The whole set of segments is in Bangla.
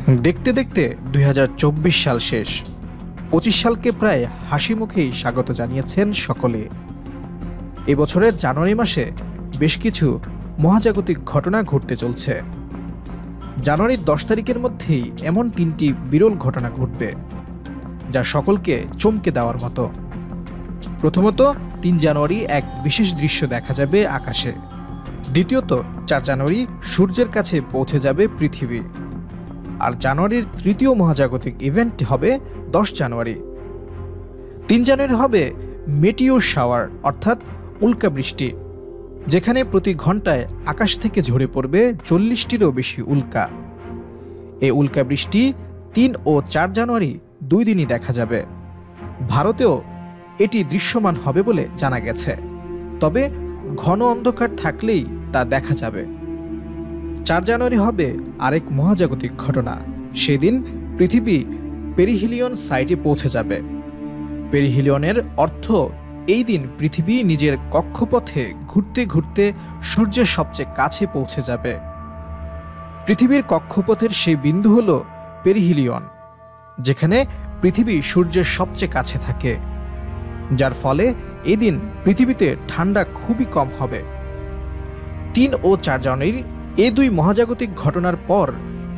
দেখতে দেখতে 2024 সাল শেষ। 25 সালকে প্রায় হাসি মুখেই স্বাগত জানিয়েছেন সকলে। এবছরের জানুয়ারি মাসে বেশ কিছু মহাজাগতিক ঘটনা ঘটতে চলছে। জানুয়ারির 10 তারিখের মধ্যেই এমন 3টি বিরল ঘটনা ঘটবে যা সকলকে চমকে দেওয়ার মতো। প্রথমত, 3 জানুয়ারি এক বিশেষ দৃশ্য দেখা যাবে আকাশে। দ্বিতীয়ত, 4 জানুয়ারি সূর্যের কাছে পৌঁছে যাবে পৃথিবী। আর জানুয়ারির তৃতীয় মহাজাগতিক ইভেন্ট হবে 10 জানুয়ারি। 3 জানুয়ারি হবে মেটিওর শাওয়ার অর্থাৎ উল্কাবৃষ্টি, যেখানে প্রতি ঘন্টায় আকাশ থেকে ঝরে পড়বে 40টিরও বেশি উল্কা। এই উল্কাবৃষ্টি 3 ও 4 জানুয়ারি 2 দিনই দেখা যাবে। ভারতেও এটি দৃশ্যমান হবে বলে জানা গেছে, তবে ঘন অন্ধকার থাকলেই তা দেখা যাবে। 4 জানুয়ারি হবে আরেক মহাজাগতিক ঘটনা। সেদিন পৃথিবী পেরিহিলিয়ন সাইটে পৌঁছে যাবে। পেরিহিলিয়নের অর্থ এই দিন পৃথিবী নিজের কক্ষপথে ঘুরতে ঘুরতে সূর্যের সবচেয়ে কাছে পৌঁছে যাবে। পৃথিবীর কক্ষপথের সেই বিন্দু হল পেরিহিলিয়ন, যেখানে পৃথিবী সূর্যের সবচেয়ে কাছে থাকে, যার ফলে এদিন পৃথিবীতে ঠান্ডা খুবই কম হবে। 3 ও 4 জানুয়ারির এই 2 মহাজাগতিক ঘটনার পর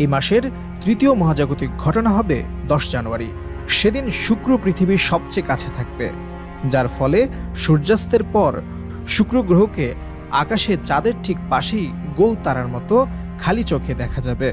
এই মাসের তৃতীয় মহাজাগতিক ঘটনা হবে 10 জানুয়ারি। সেদিন শুক্র পৃথিবীর সবচেয়ে কাছে থাকবে, যার ফলে সূর্যাস্তের পর শুক্র গ্রহকে আকাশে চাঁদের ঠিক পাশেই গোল তারার মতো খালি চোখে দেখা যাবে।